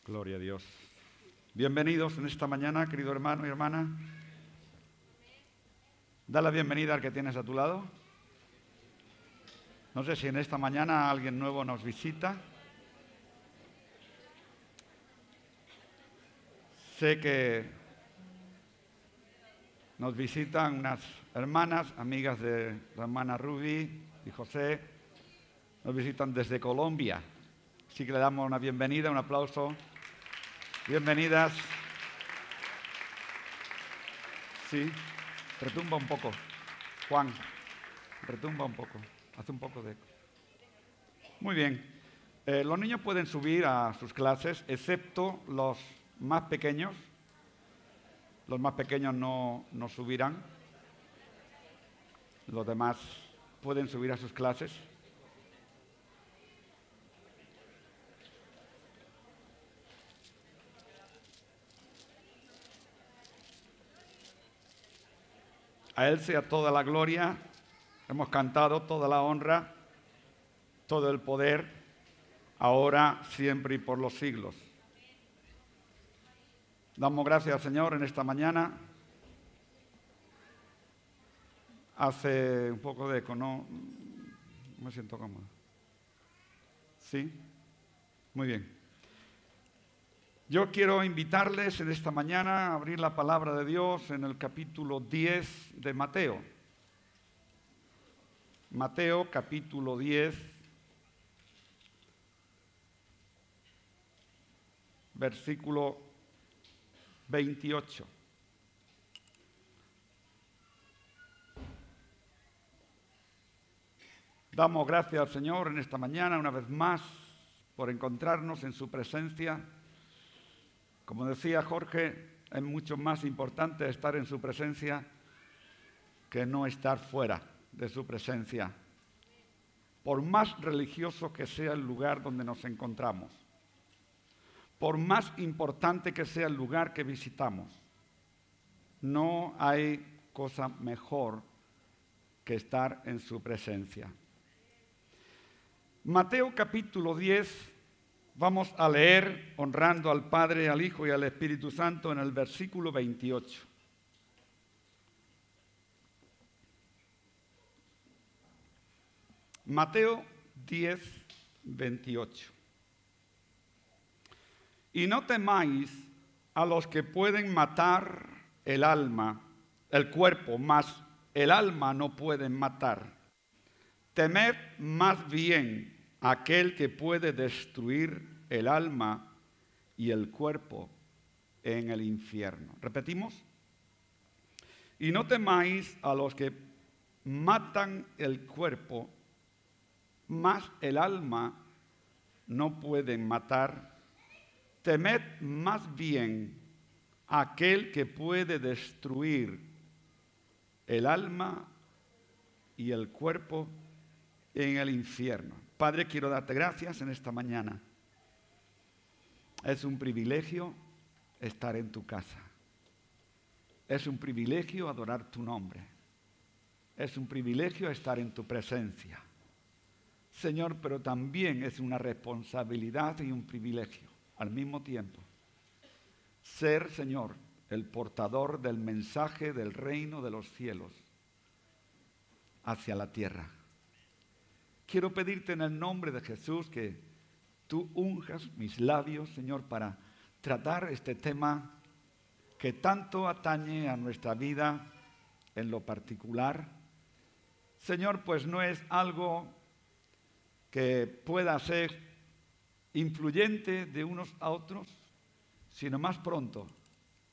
Gloria a Dios. Bienvenidos en esta mañana, querido hermano y hermana. Da la bienvenida al que tienes a tu lado. No sé si en esta mañana alguien nuevo nos visita. Sé que nos visitan unas hermanas, amigas de la hermana Ruby y José. Nos visitan desde Colombia. Así que le damos una bienvenida, un aplauso. Bienvenidas. Sí, retumba un poco. Juan, retumba un poco. Hace un poco de eco. Muy bien. Los niños pueden subir a sus clases, excepto los más pequeños. Los más pequeños no subirán. Los demás pueden subir a sus clases. A Él sea toda la gloria, hemos cantado toda la honra, todo el poder, ahora, siempre y por los siglos. Damos gracias al Señor en esta mañana. Hace un poco de eco, no me siento cómodo. ¿Sí? Muy bien. Yo quiero invitarles en esta mañana a abrir la palabra de Dios en el capítulo 10 de Mateo. Mateo, capítulo 10, versículo 28. Damos gracias al Señor en esta mañana una vez más por encontrarnos en su presencia. Como decía Jorge, es mucho más importante estar en su presencia que no estar fuera de su presencia, por más religioso que sea el lugar donde nos encontramos, por más importante que sea el lugar que visitamos, no hay cosa mejor que estar en su presencia. Mateo capítulo 10, vamos a leer honrando al Padre, al Hijo y al Espíritu Santo en el versículo 28. Mateo 10, 28. Y no temáis a los que pueden matar el alma, el cuerpo, mas el alma no pueden matar. Temed más bien a aquel que puede destruir el alma y el cuerpo en el infierno. ¿Repetimos? Y no temáis a los que matan el cuerpo, mas el alma no pueden matar. Temed más bien a aquel que puede destruir el alma y el cuerpo en el infierno. Padre, quiero darte gracias en esta mañana. Es un privilegio estar en tu casa. Es un privilegio adorar tu nombre. Es un privilegio estar en tu presencia. Señor, pero también es una responsabilidad y un privilegio al mismo tiempo. Ser, Señor, el portador del mensaje del reino de los cielos hacia la tierra. Quiero pedirte en el nombre de Jesús que tú unjas mis labios, Señor, para tratar este tema que tanto atañe a nuestra vida en lo particular. Señor, pues no es algo que pueda ser influyente de unos a otros, sino más pronto,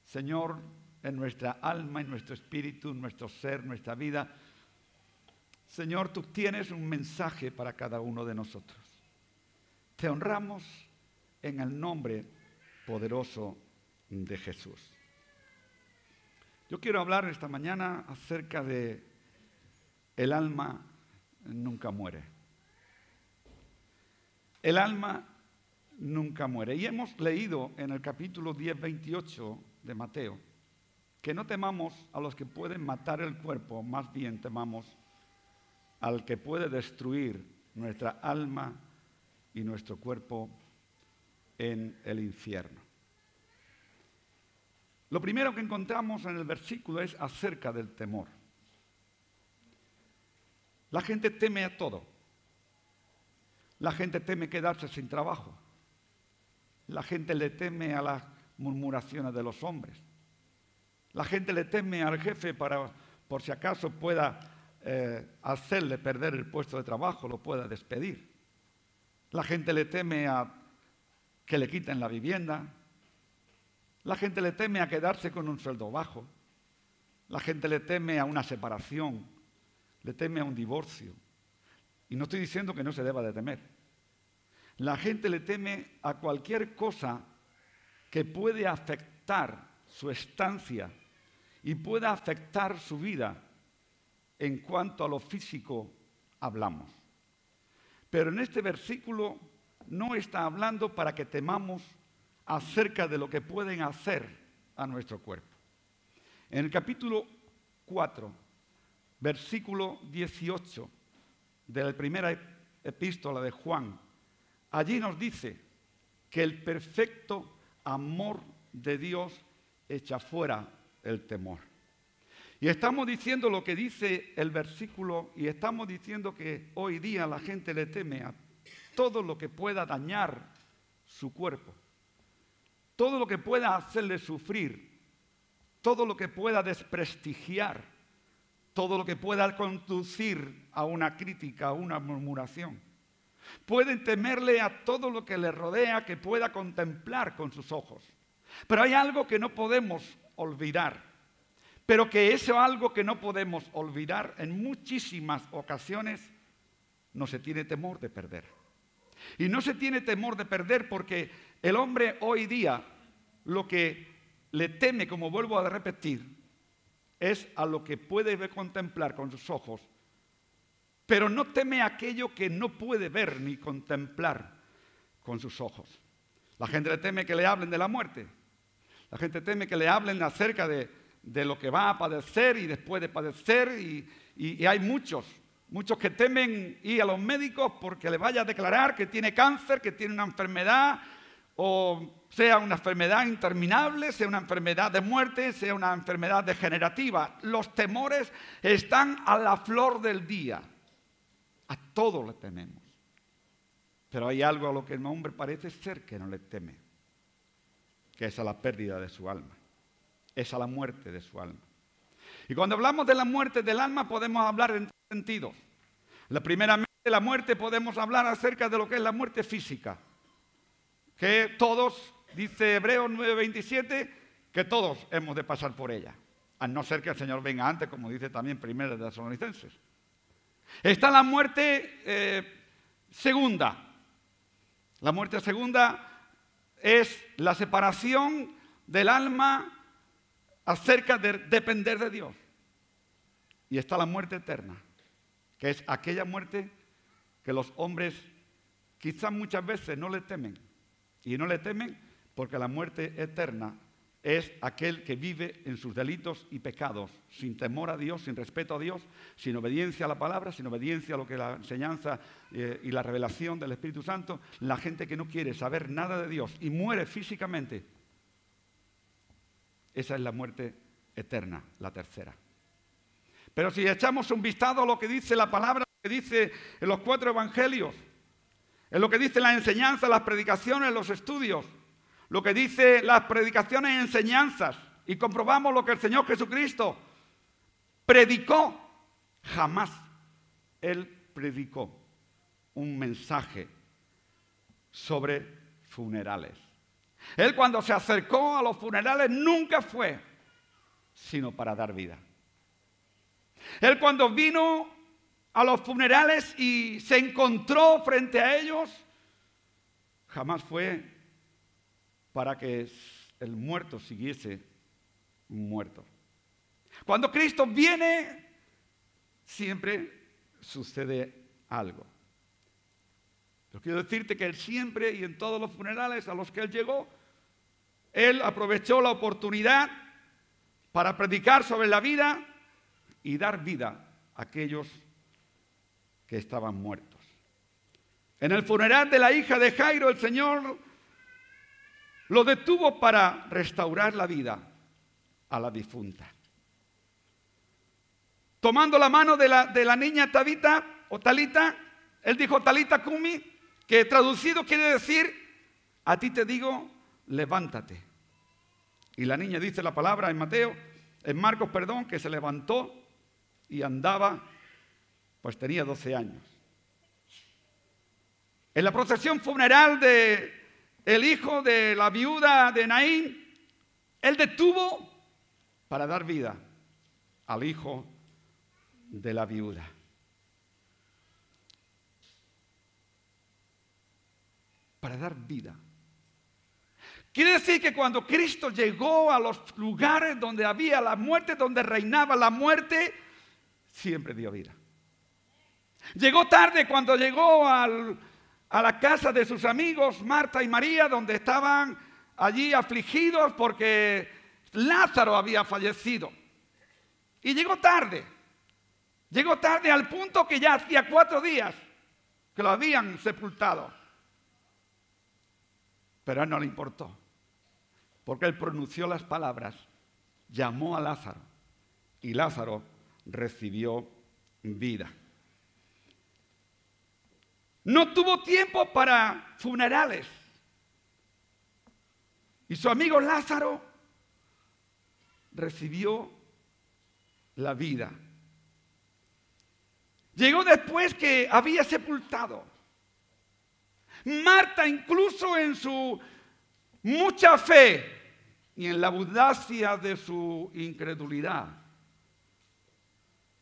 Señor, en nuestra alma, en nuestro espíritu, en nuestro ser, nuestra vida. Señor, tú tienes un mensaje para cada uno de nosotros. Te honramos en el nombre poderoso de Jesús. Yo quiero hablar esta mañana acerca de el alma nunca muere. El alma nunca muere. Y hemos leído en el capítulo 10, 28 de Mateo que no temamos a los que pueden matar el cuerpo, más bien temamos al que puede destruir nuestra alma y nuestro cuerpo en el infierno. Lo primero que encontramos en el versículo es acerca del temor. La gente teme a todo. La gente teme quedarse sin trabajo. La gente le teme a las murmuraciones de los hombres. La gente le teme al jefe por si acaso pueda hacerle perder el puesto de trabajo, lo pueda despedir. La gente le teme a que le quiten la vivienda. La gente le teme a quedarse con un sueldo bajo. La gente le teme a una separación, le teme a un divorcio. Y no estoy diciendo que no se deba de temer. La gente le teme a cualquier cosa que puede afectar su estancia y pueda afectar su vida en cuanto a lo físico hablamos. Pero en este versículo no está hablando para que temamos acerca de lo que pueden hacer a nuestro cuerpo. En el capítulo 4, versículo 18 de la primera epístola de Juan, allí nos dice que el perfecto amor de Dios echa fuera el temor. Y estamos diciendo lo que dice el versículo y estamos diciendo que hoy día la gente le teme a todo lo que pueda dañar su cuerpo, todo lo que pueda hacerle sufrir, todo lo que pueda desprestigiar, todo lo que pueda conducir a una crítica, a una murmuración. Pueden temerle a todo lo que le rodea que pueda contemplar con sus ojos. Pero hay algo que no podemos olvidar. Pero que eso algo que no podemos olvidar en muchísimas ocasiones no se tiene temor de perder. Y no se tiene temor de perder porque el hombre hoy día lo que le teme, como vuelvo a repetir, es a lo que puede contemplar con sus ojos, pero no teme aquello que no puede ver ni contemplar con sus ojos. La gente le teme que le hablen de la muerte. La gente teme que le hablen acerca de lo que va a padecer y después de padecer. Y hay muchos que temen ir a los médicos porque le vaya a declarar que tiene cáncer, que tiene una enfermedad, o sea una enfermedad interminable, sea una enfermedad de muerte, sea una enfermedad degenerativa. Los temores están a la flor del día. A todo le tememos. Pero hay algo a lo que el hombre parece ser que no le teme, que es a la pérdida de su alma, es a la muerte de su alma. Y cuando hablamos de la muerte del alma podemos hablar en tres sentidos. Primeramente, la muerte podemos hablar acerca de lo que es la muerte física, que todos, dice Hebreos 9:27, que todos hemos de pasar por ella, a no ser que el Señor venga antes, como dice también Primera de Tesalonicenses. Está la muerte segunda. La muerte segunda es la separación del alma acerca de depender de Dios. Y está la muerte eterna, que es aquella muerte que los hombres quizás muchas veces no le temen. Y no le temen porque la muerte eterna es aquel que vive en sus delitos y pecados, sin temor a Dios, sin respeto a Dios, sin obediencia a la palabra, sin obediencia a lo que la enseñanza y la revelación del Espíritu Santo. La gente que no quiere saber nada de Dios y muere físicamente, esa es la muerte eterna, la tercera. Pero si echamos un vistazo a lo que dice la palabra, lo que dice en los 4 evangelios, en lo que dice la enseñanza, las predicaciones, los estudios, lo que dice las predicaciones y enseñanzas, y comprobamos lo que el Señor Jesucristo predicó, jamás Él predicó un mensaje sobre funerales. Él cuando se acercó a los funerales nunca fue sino para dar vida. Él cuando vino a los funerales y se encontró frente a ellos, jamás fue para que el muerto siguiese muerto. Cuando Cristo viene, siempre sucede algo. Pero quiero decirte que Él siempre y en todos los funerales a los que Él llegó, Él aprovechó la oportunidad para predicar sobre la vida y dar vida a aquellos que estaban muertos. En el funeral de la hija de Jairo, el Señor lo detuvo para restaurar la vida a la difunta. Tomando la mano de la niña Tabita o Talita, él dijo Talita Kumi, que traducido quiere decir, a ti te digo, levántate. Y la niña dice la palabra en Marcos, que se levantó y andaba, pues tenía 12 años. En la procesión funeral del hijo de la viuda de Naín, él detuvo para dar vida al hijo de la viuda. Para dar vida. Quiere decir que cuando Cristo llegó a los lugares donde había la muerte, donde reinaba la muerte, siempre dio vida. Llegó tarde cuando llegó a la casa de sus amigos, Marta y María, donde estaban allí afligidos porque Lázaro había fallecido. Y llegó tarde. Llegó tarde al punto que ya hacía 4 días que lo habían sepultado. Pero a él no le importó. Porque él pronunció las palabras, llamó a Lázaro y Lázaro recibió vida. No tuvo tiempo para funerales. Y su amigo Lázaro recibió la vida. Llegó después que había sepultado. Marta, incluso en su mucha fe y en la audacia de su incredulidad,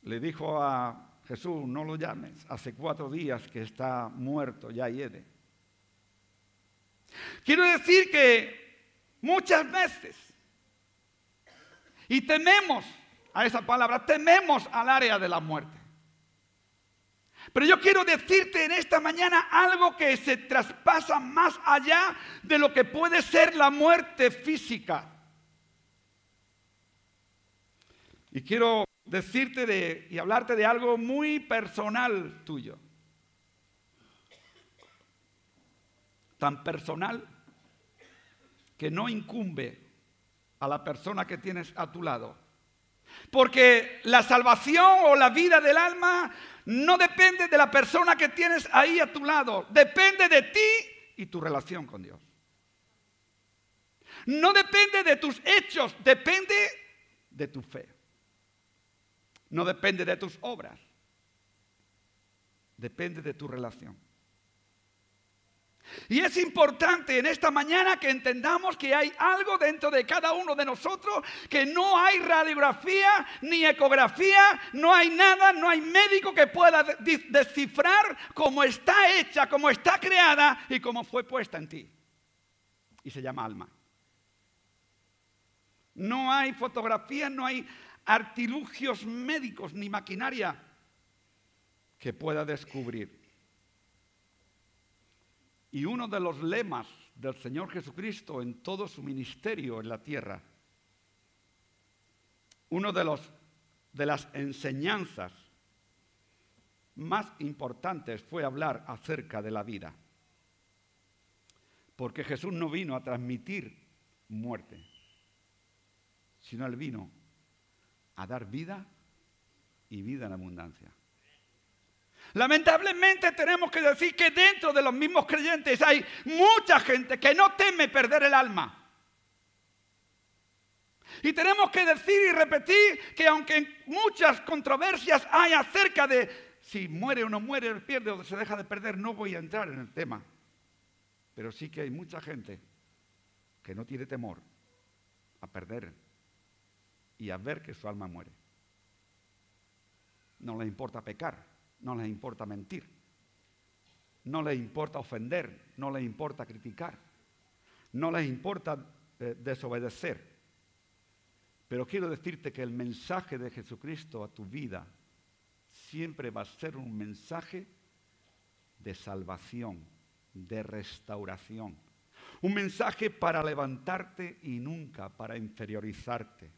le dijo a Jesús, no lo llames, hace 4 días que está muerto, ya hiede. Quiero decir que muchas veces, y tememos a esa palabra, tememos al área de la muerte. Pero yo quiero decirte en esta mañana algo que se traspasa más allá de lo que puede ser la muerte física. Y quiero decirte y hablarte de algo muy personal tuyo. Tan personal que no incumbe a la persona que tienes a tu lado. Porque la salvación o la vida del alma no depende de la persona que tienes ahí a tu lado. Depende de ti y tu relación con Dios. No depende de tus hechos, depende de tu fe. No depende de tus obras. Depende de tu relación. Y es importante en esta mañana que entendamos que hay algo dentro de cada uno de nosotros, que no hay radiografía ni ecografía, no hay nada, no hay médico que pueda descifrar cómo está hecha, cómo está creada y cómo fue puesta en ti. Y se llama alma. No hay fotografía, no hay artilugios médicos ni maquinaria que pueda descubrir. Y uno de los lemas del Señor Jesucristo en todo su ministerio en la tierra, uno de las enseñanzas más importantes fue hablar acerca de la vida. Porque Jesús no vino a transmitir muerte, sino Él vino a dar vida y vida en abundancia. Lamentablemente tenemos que decir que dentro de los mismos creyentes hay mucha gente que no teme perder el alma. Y tenemos que decir y repetir que aunque muchas controversias hay acerca de si muere o no muere, pierde o se deja de perder, no voy a entrar en el tema. Pero sí que hay mucha gente que no tiene temor a perder y a ver que su alma muere. No les importa pecar. No les importa mentir, no les importa ofender, no les importa criticar, no les importa desobedecer. Pero quiero decirte que el mensaje de Jesucristo a tu vida siempre va a ser un mensaje de salvación, de restauración. Un mensaje para levantarte y nunca para inferiorizarte.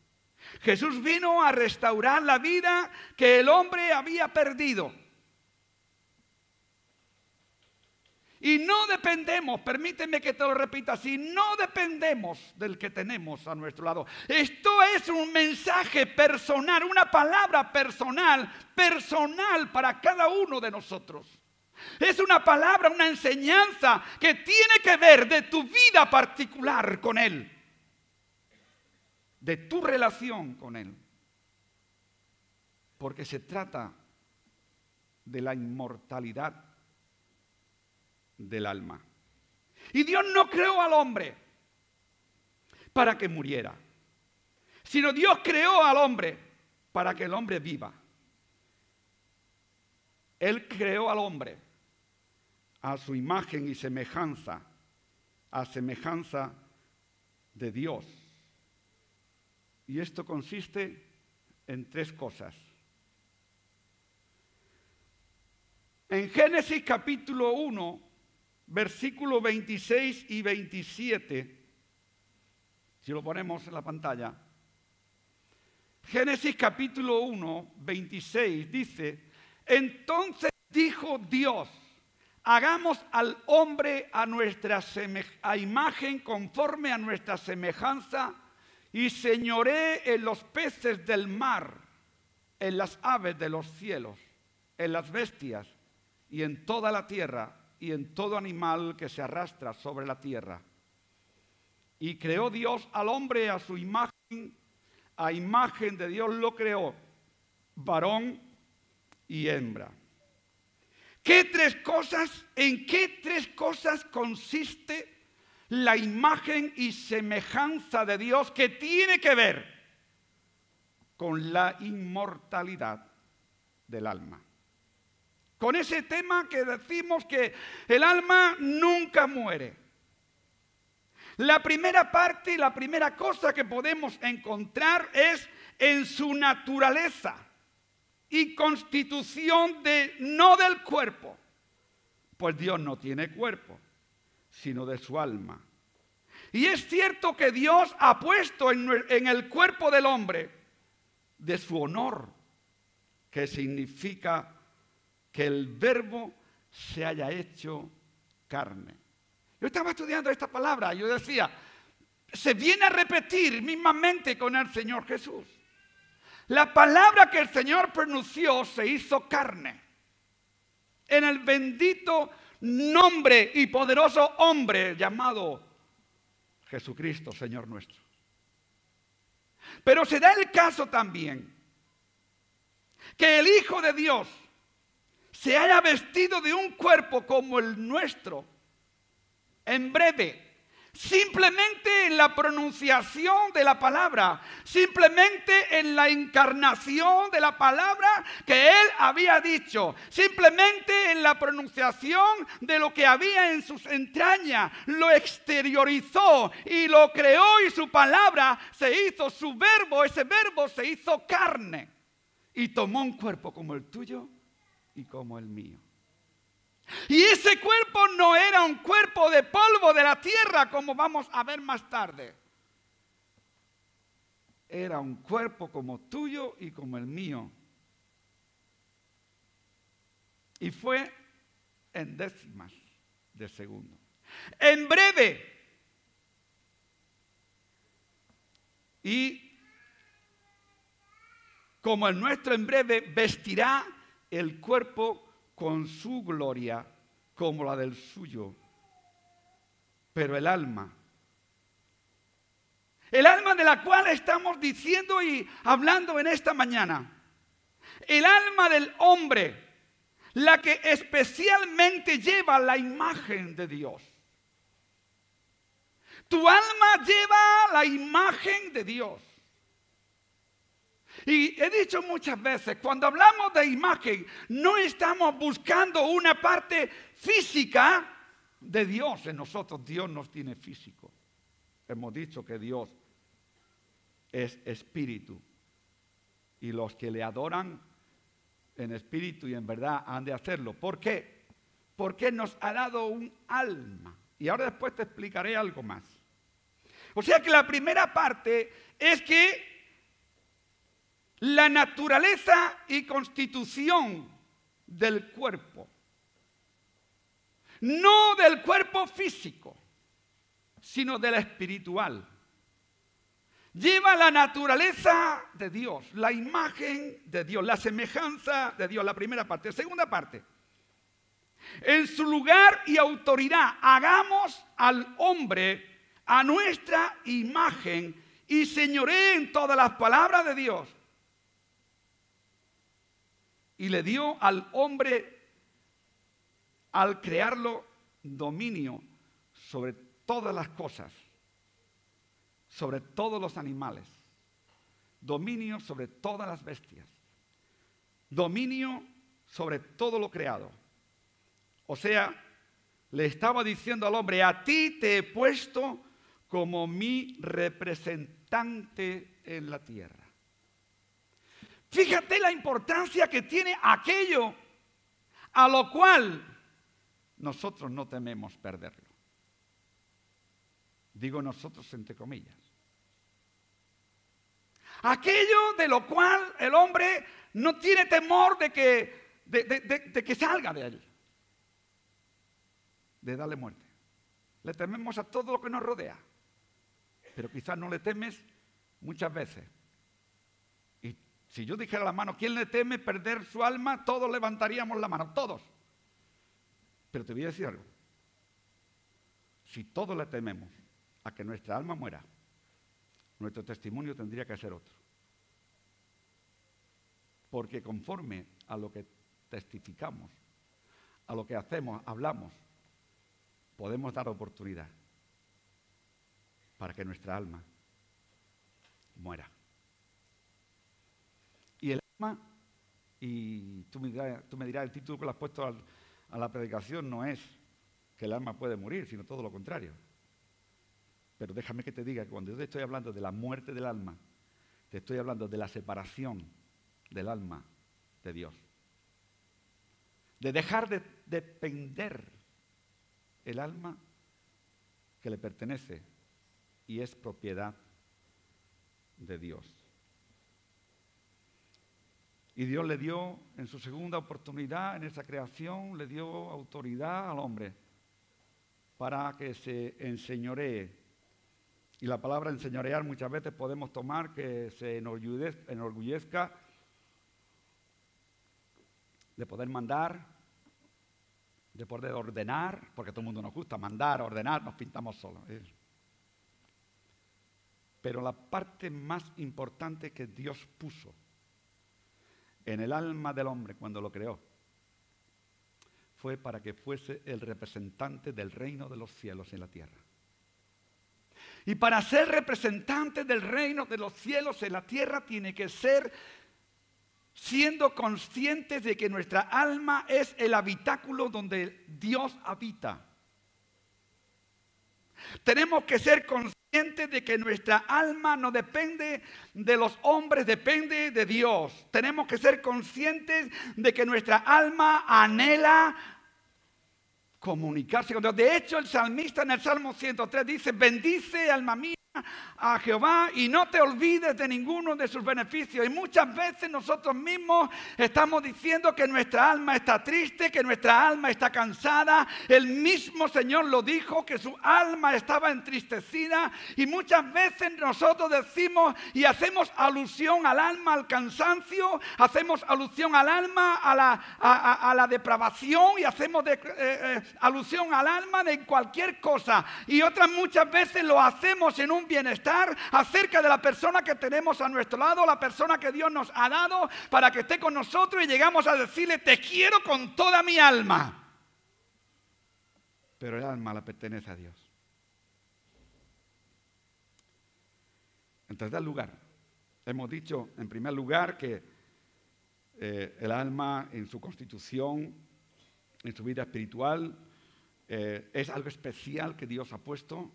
Jesús vino a restaurar la vida que el hombre había perdido. Y no dependemos, permíteme que te lo repita, si no dependemos del que tenemos a nuestro lado. Esto es un mensaje personal, una palabra personal para cada uno de nosotros. Es una palabra, una enseñanza que tiene que ver de tu vida particular con Él, de tu relación con Él. Porque se trata de la inmortalidad del alma. Y Dios no creó al hombre para que muriera, sino Dios creó al hombre para que el hombre viva. Él creó al hombre a su imagen y semejanza, a semejanza de Dios. Y esto consiste en tres cosas. En Génesis capítulo 1, versículos 26 y 27, si lo ponemos en la pantalla. Génesis capítulo 1, 26 dice: entonces dijo Dios, hagamos al hombre a nuestra imagen, conforme a nuestra semejanza, y señoree en los peces del mar, en las aves de los cielos, en las bestias, y en toda la tierra, y en todo animal que se arrastra sobre la tierra. Y creó Dios al hombre a su imagen, a imagen de Dios lo creó, varón y hembra. ¿En qué tres cosas consiste la imagen y semejanza de Dios que tiene que ver con la inmortalidad del alma? Con ese tema que decimos que el alma nunca muere. La primera parte y la primera cosa que podemos encontrar es en su naturaleza y constitución no del cuerpo. Pues Dios no tiene cuerpo, sino de su alma. Y es cierto que Dios ha puesto en el cuerpo del hombre de su honor, que significa que el verbo se haya hecho carne. Yo estaba estudiando esta palabra y yo decía, se viene a repetir mismamente con el Señor Jesús. La palabra que el Señor pronunció se hizo carne. En el bendito nombre y poderoso hombre llamado Jesucristo, Señor nuestro. Pero se da el caso también que el Hijo de Dios se haya vestido de un cuerpo como el nuestro, en breve, simplemente en la pronunciación de la palabra, simplemente en la encarnación de la palabra que Él había dicho, simplemente en la pronunciación de lo que había en sus entrañas, lo exteriorizó y lo creó, y su palabra se hizo, su verbo, ese verbo se hizo carne y tomó un cuerpo como el tuyo y como el mío. Y ese cuerpo no era un cuerpo de polvo de la tierra, como vamos a ver más tarde. Era un cuerpo como tuyo y como el mío. Y fue en décimas de segundo. En breve. Y como el nuestro en breve, vestirá el cuerpo con su gloria como la del suyo. Pero el alma de la cual estamos diciendo y hablando en esta mañana, el alma del hombre, la que especialmente lleva la imagen de Dios. Tu alma lleva la imagen de Dios. Y he dicho muchas veces, cuando hablamos de imagen, no estamos buscando una parte física de Dios en nosotros. Dios nos tiene físico. Hemos dicho que Dios es espíritu. Y los que le adoran en espíritu y en verdad han de hacerlo. ¿Por qué? Porque nos ha dado un alma. Y ahora después te explicaré algo más. O sea que la primera parte es que la naturaleza y constitución del cuerpo no del cuerpo físico, sino del espiritual. Lleva la naturaleza de Dios, la imagen de Dios, la semejanza de Dios, la primera parte. Segunda parte, en su lugar y autoridad, hagamos al hombre a nuestra imagen y señoreen todas las palabras de Dios. Y le dio al hombre, al crearlo, dominio sobre todas las cosas, sobre todos los animales, dominio sobre todas las bestias, dominio sobre todo lo creado. O sea, le estaba diciendo al hombre, a ti te he puesto como mi representante en la tierra. Fíjate la importancia que tiene aquello a lo cual nosotros no tememos perderlo. Digo nosotros entre comillas. Aquello de lo cual el hombre no tiene temor de que salga de él, de darle muerte. Le tememos a todo lo que nos rodea, pero quizás no le temes muchas veces. Y si yo dijera la mano, ¿quién le teme perder su alma? Todos levantaríamos la mano, todos. Pero te voy a decir algo. Si todos le tememos a que nuestra alma muera, nuestro testimonio tendría que ser otro. Porque conforme a lo que testificamos, a lo que hacemos, hablamos, podemos dar oportunidad para que nuestra alma muera. Y el alma, y tú me dirás, el título que le has puesto a la predicación no es que el alma puede morir, sino todo lo contrario. Pero déjame que te diga que cuando yo te estoy hablando de la muerte del alma, te estoy hablando de la separación del alma de Dios. De dejar de depender el alma que le pertenece y es propiedad de Dios. Y Dios le dio en su segunda oportunidad, en esa creación, le dio autoridad al hombre para que se enseñoree. Y la palabra enseñorear muchas veces podemos tomar que se enorgullezca de poder mandar, de poder ordenar, porque a todo el mundo nos gusta mandar, ordenar, nos pintamos solos. Pero la parte más importante que Dios puso en el alma del hombre cuando lo creó fue para que fuese el representante del reino de los cielos en la tierra. Y para ser representante del reino de los cielos en la tierra tiene que ser siendo conscientes de que nuestra alma es el habitáculo donde Dios habita. Tenemos que ser conscientes de que nuestra alma no depende de los hombres, depende de Dios. Tenemos que ser conscientes de que nuestra alma anhela comunicarse con Dios. De hecho, el salmista en el Salmo 103 dice, bendice alma mía a Jehová y no te olvides de ninguno de sus beneficios. Y muchas veces nosotros mismos estamos diciendo que nuestra alma está triste, que nuestra alma está cansada. El mismo Señor lo dijo, que su alma estaba entristecida. Y muchas veces nosotros decimos y hacemos alusión al alma, al cansancio, hacemos alusión al alma, a la depravación, y hacemos alusión al alma de cualquier cosa. Y otras muchas veces lo hacemos en un bienestar acerca de la persona que tenemos a nuestro lado, la persona que Dios nos ha dado para que esté con nosotros, y llegamos a decirle, te quiero con toda mi alma. Pero el alma le pertenece a Dios. En tercer lugar, hemos dicho en primer lugar que el alma en su constitución, en su vida espiritual, es algo especial que Dios ha puesto.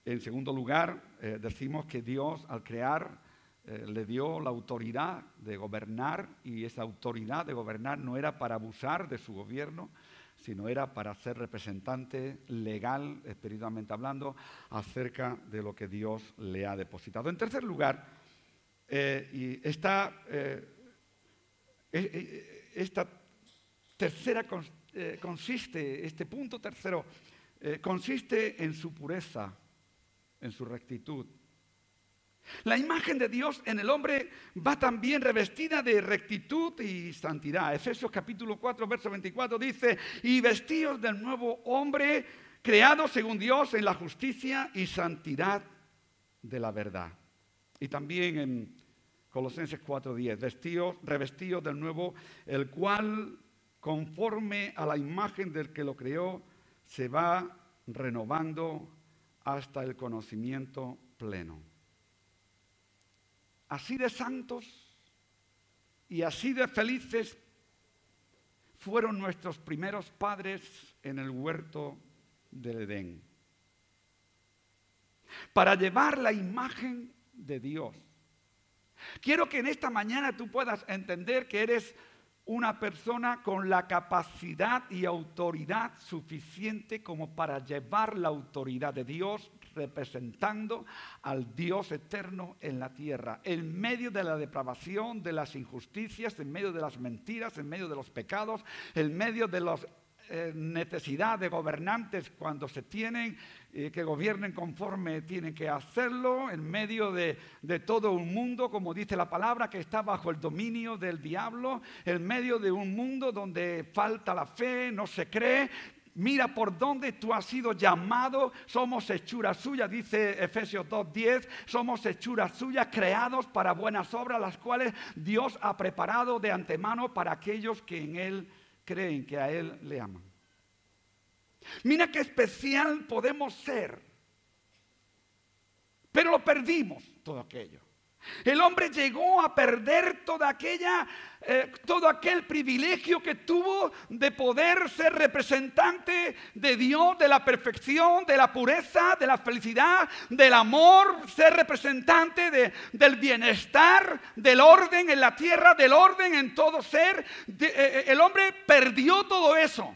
En segundo lugar, decimos que Dios al crear le dio la autoridad de gobernar, y esa autoridad de gobernar no era para abusar de su gobierno, sino era para ser representante legal, espiritualmente hablando, acerca de lo que Dios le ha depositado. En tercer lugar, esta tercera consiste, este punto tercero, consiste en su pureza, en su rectitud. La imagen de Dios en el hombre va también revestida de rectitud y santidad. Efesios capítulo 4, verso 24 dice, y vestidos del nuevo hombre, creado según Dios en la justicia y santidad de la verdad. Y también en Colosenses 4:10, revestidos del nuevo, el cual, conforme a la imagen del que lo creó, se va renovando hasta el conocimiento pleno. Así de santos y así de felices fueron nuestros primeros padres en el huerto del Edén. Para llevar la imagen de Dios. Quiero que en esta mañana tú puedas entender que eres una persona con la capacidad y autoridad suficiente como para llevar la autoridad de Dios, representando al Dios eterno en la tierra, en medio de la depravación, de las injusticias, en medio de las mentiras, en medio de los pecados, en medio de las necesidad de gobernantes cuando se tienen que gobiernen conforme tienen que hacerlo, en medio de todo un mundo, como dice la palabra, que está bajo el dominio del diablo, en medio de un mundo donde falta la fe, no se cree. Mira por dónde tú has sido llamado, somos hechura suya, dice Efesios 2:10, somos hechura suya, creados para buenas obras, las cuales Dios ha preparado de antemano para aquellos que en Él creen, que a Él le aman. Mira qué especial podemos ser, pero lo perdimos todo aquello. El hombre llegó a perder todo aquel privilegio que tuvo de poder ser representante de Dios, de la perfección, de la pureza, de la felicidad, del amor, ser representante del bienestar, del orden en la tierra, del orden en todo ser. El hombre perdió todo eso.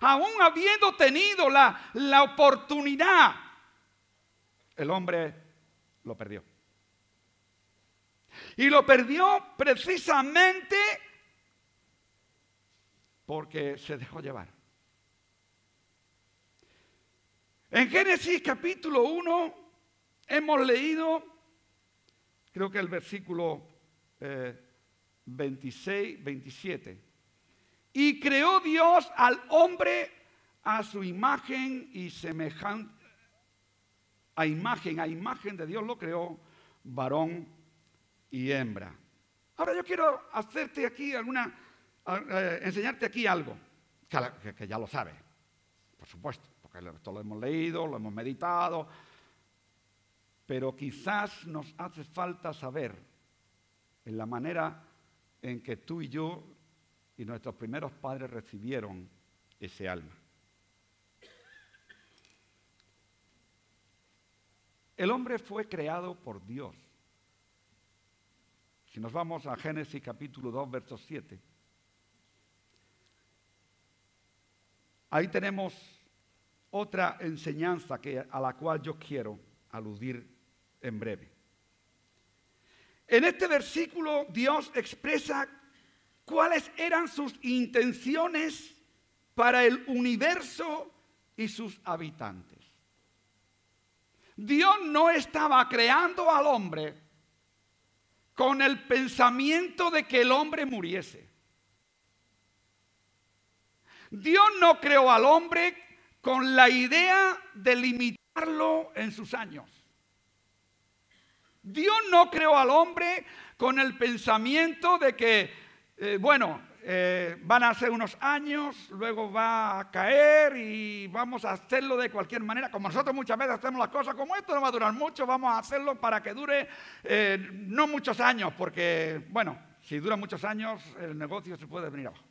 Aún habiendo tenido la oportunidad, el hombre lo perdió. Y lo perdió precisamente porque se dejó llevar. En Génesis capítulo 1 hemos leído, creo que el versículo 26, 27. Y creó Dios al hombre a su imagen y semejanza. A imagen de Dios lo creó, varón y hembra. Ahora yo quiero hacerte aquí enseñarte aquí algo, que ya lo sabes, por supuesto, porque esto lo hemos leído, lo hemos meditado, pero quizás nos hace falta saber en la manera en que tú y yo y nuestros primeros padres recibieron ese alma. El hombre fue creado por Dios. Si nos vamos a Génesis capítulo 2, verso 7. Ahí tenemos otra enseñanza a la cual yo quiero aludir en breve. En este versículo Dios expresa cuáles eran sus intenciones para el universo y sus habitantes. Dios no estaba creando al hombre con el pensamiento de que el hombre muriese. Dios no creó al hombre con la idea de limitarlo en sus años. Dios no creó al hombre con el pensamiento de que, van a ser unos años, luego va a caer y vamos a hacerlo de cualquier manera. Como nosotros muchas veces hacemos las cosas como esto, no va a durar mucho, vamos a hacerlo para que dure no muchos años, porque, si dura muchos años, el negocio se puede venir abajo.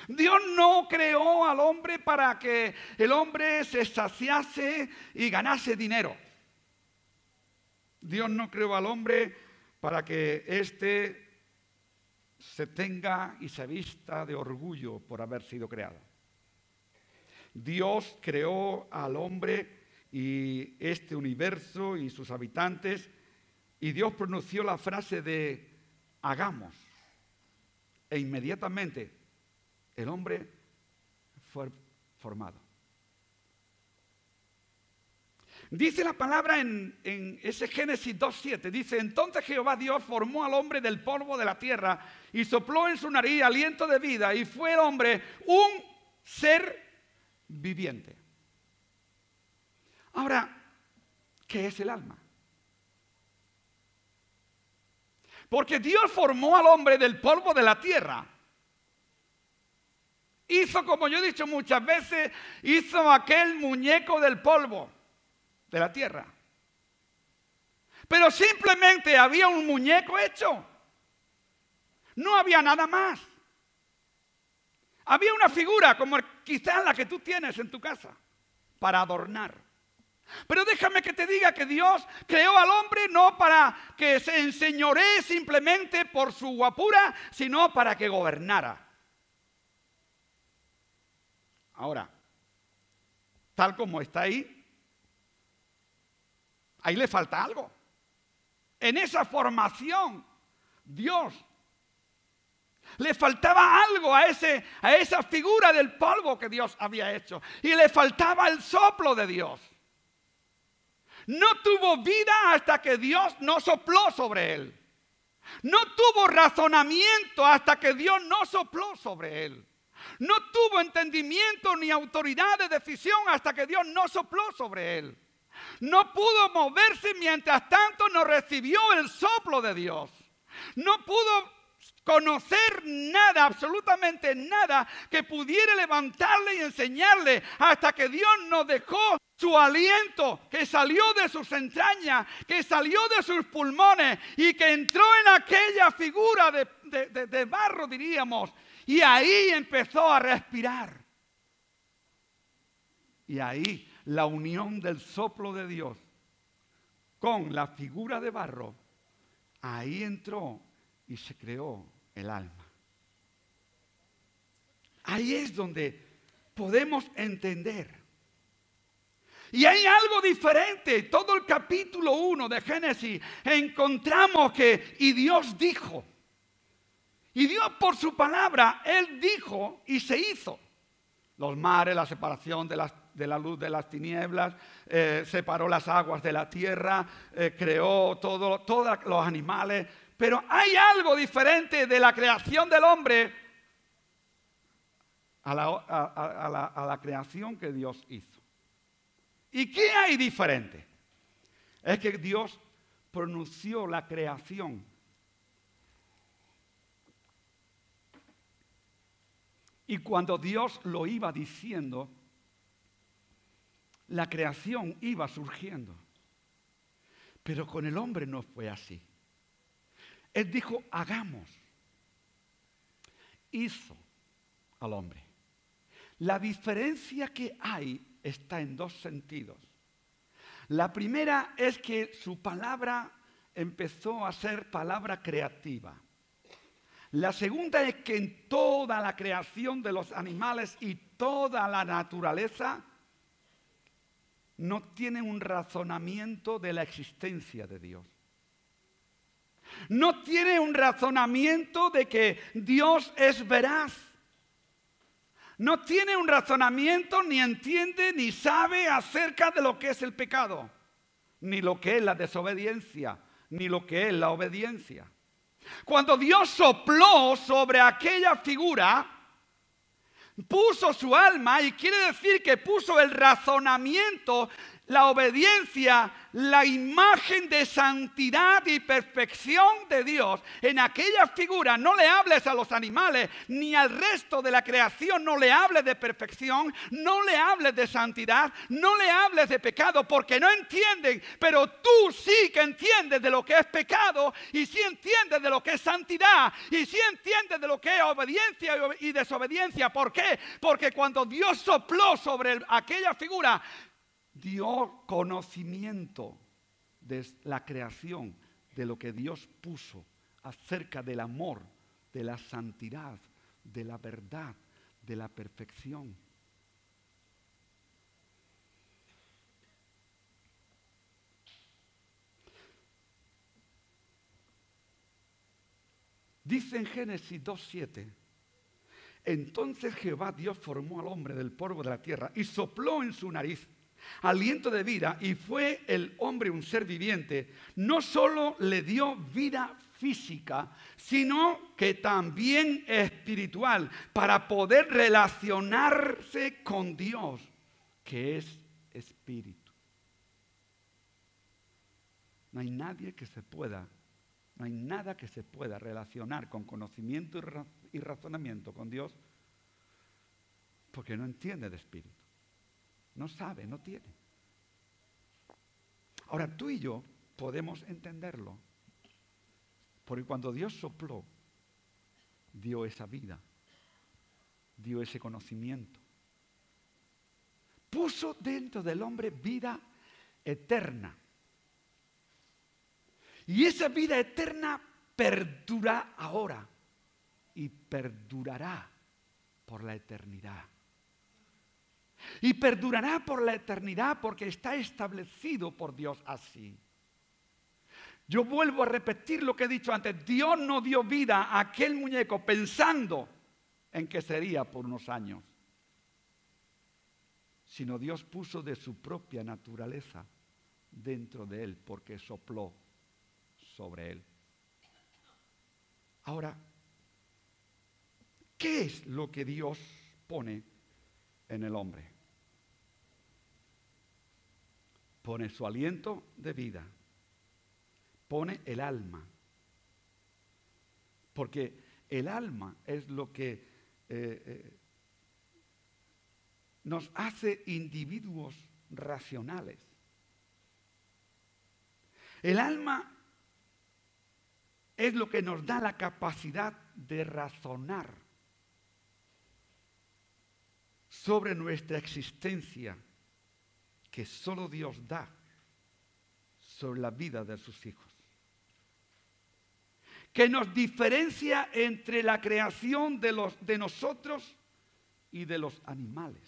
Dios no creó al hombre para que el hombre se saciase y ganase dinero. Dios no creó al hombre para que éste se tenga y se vista de orgullo por haber sido creado. Dios creó al hombre y este universo y sus habitantes, y Dios pronunció la frase de hagamos. E inmediatamente el hombre fue formado. Dice la palabra en ese Génesis 2:7, dice: entonces Jehová Dios formó al hombre del polvo de la tierra y sopló en su nariz aliento de vida, y fue el hombre un ser viviente. Ahora, ¿qué es el alma? Porque Dios formó al hombre del polvo de la tierra. Hizo, como yo he dicho muchas veces, hizo aquel muñeco del polvo de la tierra. Pero simplemente había un muñeco hecho. No había nada más. Había una figura como quizás la que tú tienes en tu casa para adornar. Pero déjame que te diga que Dios creó al hombre no para que se enseñoree simplemente por su guapura, sino para que gobernara. Ahora, tal como está ahí le falta algo. En esa formación, Dios le faltaba algo a esa figura del polvo que Dios había hecho. Y le faltaba el soplo de Dios. No tuvo vida hasta que Dios no sopló sobre él. No tuvo razonamiento hasta que Dios no sopló sobre él. No tuvo entendimiento ni autoridad de decisión hasta que Dios no sopló sobre él. No pudo moverse mientras tanto no recibió el soplo de Dios. No pudo conocer nada, absolutamente nada, que pudiera levantarle y enseñarle hasta que Dios nos dejó su aliento que salió de sus entrañas, que salió de sus pulmones y que entró en aquella figura de barro, diríamos, y ahí empezó a respirar. Y ahí la unión del soplo de Dios con la figura de barro, ahí entró y se creó el alma. Ahí es donde podemos entender. Y hay algo diferente. Todo el capítulo 1 de Génesis encontramos que y Dios dijo. Y Dios por su palabra, Él dijo y se hizo. Los mares, la separación de la luz de las tinieblas, separó las aguas de la tierra, creó todos los animales. Pero hay algo diferente de la creación del hombre a la creación que Dios hizo. ¿Y qué hay diferente? Es que Dios pronunció la creación. Y cuando Dios lo iba diciendo, la creación iba surgiendo. Pero con el hombre no fue así. Él dijo, hagamos. Hizo al hombre. La diferencia que hay está en dos sentidos. La primera es que su palabra empezó a ser palabra creativa. La segunda es que en toda la creación de los animales y toda la naturaleza no tiene un razonamiento de la existencia de Dios. No tiene un razonamiento de que Dios es veraz. No tiene un razonamiento, ni entiende, ni sabe acerca de lo que es el pecado, ni lo que es la desobediencia, ni lo que es la obediencia. Cuando Dios sopló sobre aquella figura, puso su alma, y quiere decir que puso el razonamiento, la obediencia, la imagen de santidad y perfección de Dios en aquella figura. No le hables a los animales ni al resto de la creación, no le hables de perfección, no le hables de santidad, no le hables de pecado, porque no entienden. Pero tú sí que entiendes de lo que es pecado, y sí entiendes de lo que es santidad, y sí entiendes de lo que es obediencia y desobediencia. ¿Por qué? Porque cuando Dios sopló sobre aquella figura, dio conocimiento de la creación, de lo que Dios puso acerca del amor, de la santidad, de la verdad, de la perfección. Dice en Génesis 2:7, Entonces Jehová Dios formó al hombre del polvo de la tierra y sopló en su nariz aliento de vida, y fue el hombre un ser viviente. No solo le dio vida física, sino que también espiritual, para poder relacionarse con Dios, que es espíritu. No hay nada que se pueda relacionar con conocimiento y razonamiento con Dios, porque no entiende de espíritu. No sabe, no tiene. Ahora tú y yo podemos entenderlo, porque cuando Dios sopló, dio esa vida, dio ese conocimiento. Puso dentro del hombre vida eterna. Y esa vida eterna perdura ahora y perdurará por la eternidad. Y perdurará por la eternidad porque está establecido por Dios así. Yo vuelvo a repetir lo que he dicho antes. Dios no dio vida a aquel muñeco pensando en que sería por unos años, sino Dios puso de su propia naturaleza dentro de él porque sopló sobre él. Ahora, ¿qué es lo que Dios pone en el hombre? Pone su aliento de vida, pone el alma, porque el alma es lo que nos hace individuos racionales. El alma es lo que nos da la capacidad de razonar sobre nuestra existencia, que solo Dios da sobre la vida de sus hijos. Que nos diferencia entre la creación de nosotros y de los animales.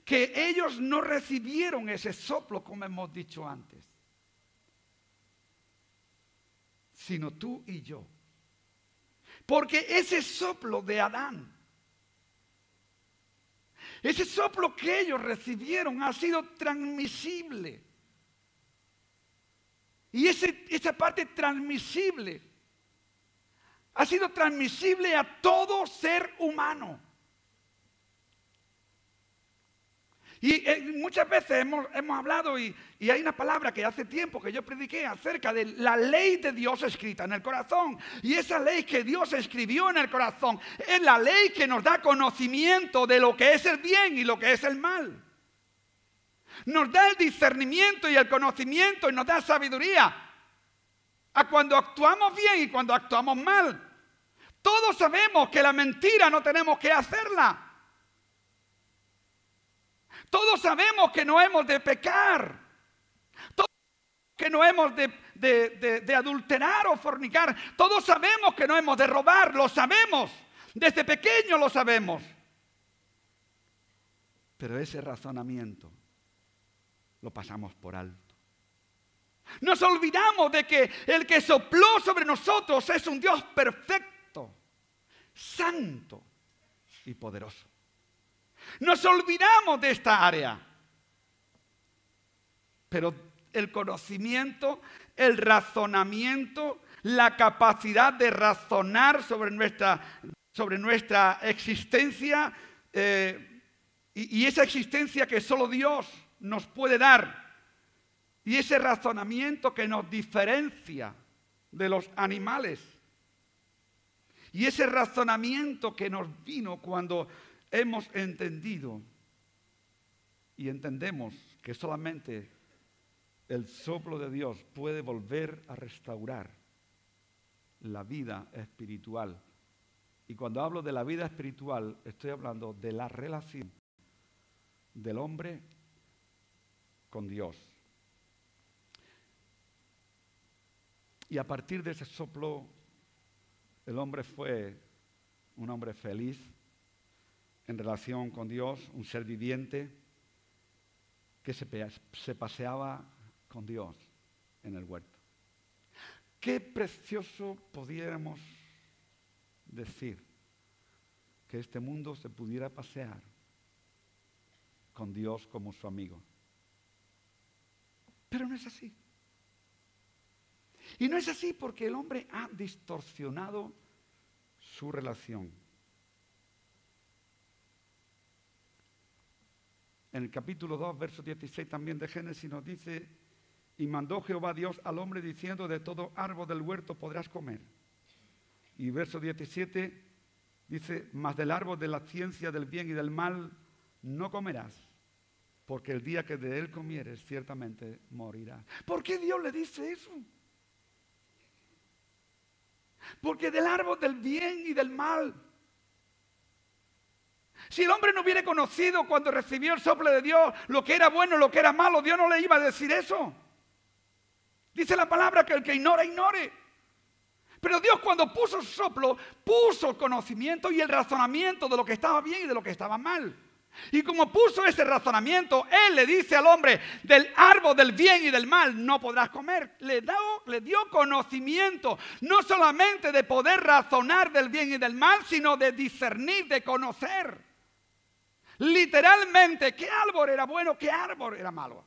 Que ellos no recibieron ese soplo, como hemos dicho antes, sino tú y yo. Porque ese soplo de Adán, ese soplo que ellos recibieron ha sido transmisible. Y esa parte transmisible ha sido transmisible a todo ser humano. Y muchas veces hemos hablado y hay una palabra que hace tiempo que yo prediqué acerca de la ley de Dios escrita en el corazón. Y esa ley que Dios escribió en el corazón es la ley que nos da conocimiento de lo que es el bien y lo que es el mal. Nos da el discernimiento y el conocimiento y nos da sabiduría a cuando actuamos bien y cuando actuamos mal. Todos sabemos que la mentira no tenemos que hacerla. Todos sabemos que no hemos de pecar. Todos sabemos que no hemos de adulterar o fornicar. Todos sabemos que no hemos de robar. Lo sabemos. Desde pequeños lo sabemos. Pero ese razonamiento lo pasamos por alto. Nos olvidamos de que el que sopló sobre nosotros es un Dios perfecto, santo y poderoso. Nos olvidamos de esta área. Pero el conocimiento, el razonamiento, la capacidad de razonar sobre nuestra existencia y esa existencia que solo Dios nos puede dar. Y ese razonamiento que nos diferencia de los animales. Y ese razonamiento que nos vino cuando hemos entendido y entendemos que solamente el soplo de Dios puede volver a restaurar la vida espiritual. Y cuando hablo de la vida espiritual, estoy hablando de la relación del hombre con Dios. Y a partir de ese soplo, el hombre fue un hombre feliz en relación con Dios, un ser viviente que se paseaba con Dios en el huerto. Qué precioso pudiéramos decir que este mundo se pudiera pasear con Dios como su amigo. Pero no es así. Y no es así porque el hombre ha distorsionado su relación. En el capítulo 2, verso 16 también de Génesis nos dice: y mandó Jehová Dios al hombre diciendo, de todo árbol del huerto podrás comer. Y verso 17 dice, mas del árbol de la ciencia del bien y del mal no comerás, porque el día que de él comieres ciertamente morirás. ¿Por qué Dios le dice eso? Porque del árbol del bien y del mal. Si el hombre no hubiera conocido cuando recibió el soplo de Dios lo que era bueno, lo que era malo, Dios no le iba a decir eso. Dice la palabra que el que ignora, ignore. Pero Dios, cuando puso su soplo, puso el conocimiento y el razonamiento de lo que estaba bien y de lo que estaba mal. Y como puso ese razonamiento, Él le dice al hombre, del árbol del bien y del mal no podrás comer. Le dio conocimiento, no solamente de poder razonar del bien y del mal, sino de discernir, de conocer. Literalmente, ¿qué árbol era bueno, qué árbol era malo?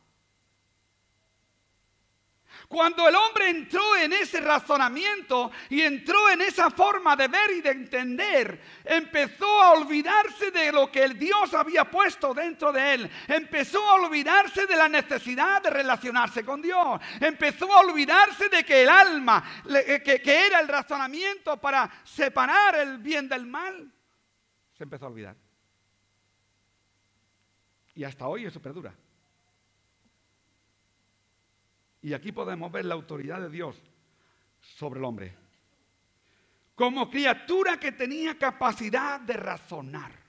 Cuando el hombre entró en ese razonamiento y entró en esa forma de ver y de entender, empezó a olvidarse de lo que el Dios había puesto dentro de él. Empezó a olvidarse de la necesidad de relacionarse con Dios. Empezó a olvidarse de que el alma, que era el razonamiento para separar el bien del mal, se empezó a olvidar. Y hasta hoy eso perdura. Y aquí podemos ver la autoridad de Dios sobre el hombre. Como criatura que tenía capacidad de razonar.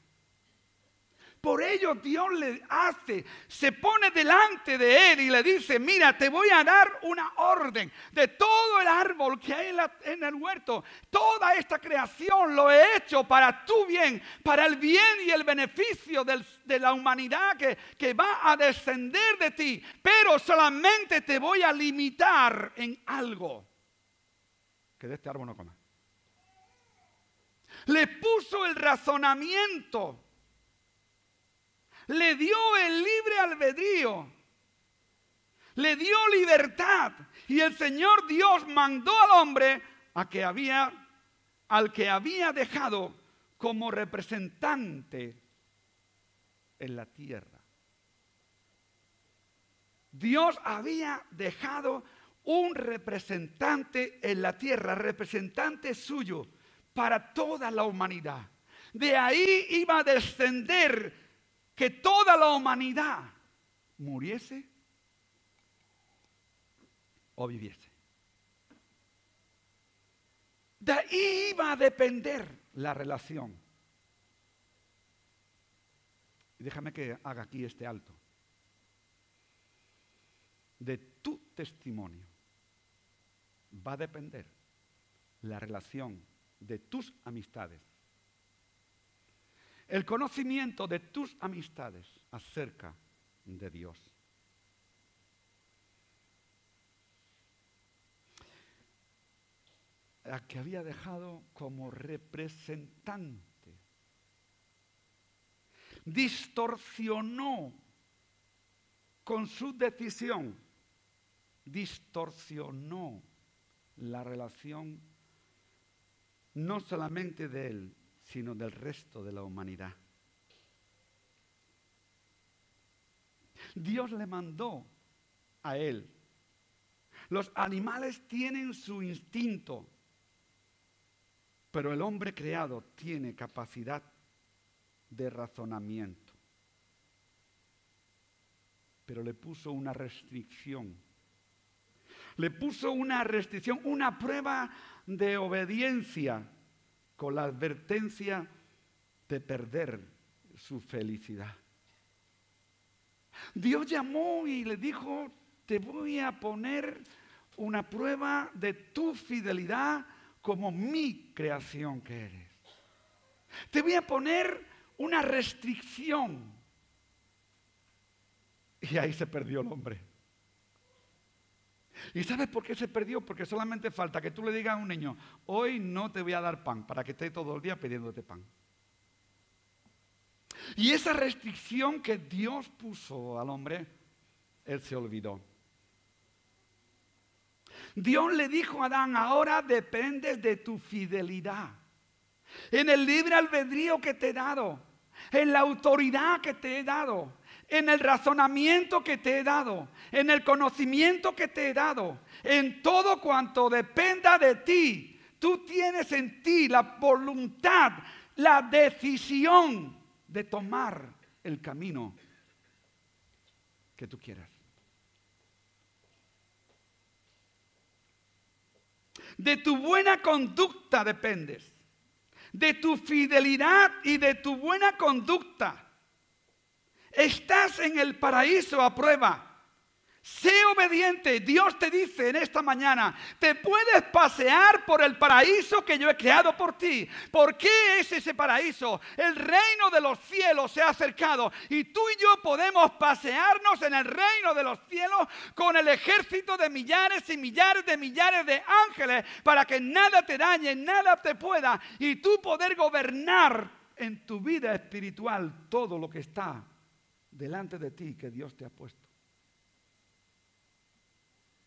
Por ello Dios le se pone delante de él y le dice, mira, te voy a dar una orden de todo el árbol que hay en el huerto. Toda esta creación lo he hecho para tu bien, para el bien y el beneficio de la humanidad que va a descender de ti. Pero solamente te voy a limitar en algo. Que de este árbol no comas. Le puso el razonamiento. Le dio el libre albedrío, le dio libertad y el Señor Dios mandó al hombre al que había dejado como representante en la tierra. Dios había dejado un representante en la tierra, representante suyo para toda la humanidad. De ahí iba a descender que toda la humanidad muriese o viviese. De ahí iba a depender la relación. Y déjame que haga aquí este alto. De tu testimonio va a depender la relación de tus amistades. El conocimiento de tus amistades acerca de Dios. A que había dejado como representante. Distorsionó con su decisión. Distorsionó la relación no solamente de él, sino del resto de la humanidad. Dios le mandó a él. Los animales tienen su instinto, pero el hombre creado tiene capacidad de razonamiento. Pero le puso una restricción. Le puso una restricción, una prueba de obediencia, con la advertencia de perder su felicidad. Dios llamó y le dijo, te voy a poner una prueba de tu fidelidad como mi creación que eres. Te voy a poner una restricción. Y ahí se perdió el hombre. ¿Y sabes por qué se perdió? Porque solamente falta que tú le digas a un niño, hoy no te voy a dar pan, para que esté todo el día pidiéndote pan. Y esa restricción que Dios puso al hombre, él se olvidó. Dios le dijo a Adán, ahora dependes de tu fidelidad. En el libre albedrío que te he dado, en la autoridad que te he dado, en el razonamiento que te he dado, en el conocimiento que te he dado, en todo cuanto dependa de ti, tú tienes en ti la voluntad, la decisión de tomar el camino que tú quieras. De tu buena conducta dependes. De tu fidelidad y de tu buena conducta. Estás en el paraíso a prueba. Sé obediente. Dios te dice en esta mañana, te puedes pasear por el paraíso que yo he creado por ti. ¿Por qué es ese paraíso? El reino de los cielos se ha acercado y tú y yo podemos pasearnos en el reino de los cielos con el ejército de millares y millares de ángeles para que nada te dañe, nada te pueda y tú poder gobernar en tu vida espiritual todo lo que está delante de ti que Dios te ha puesto.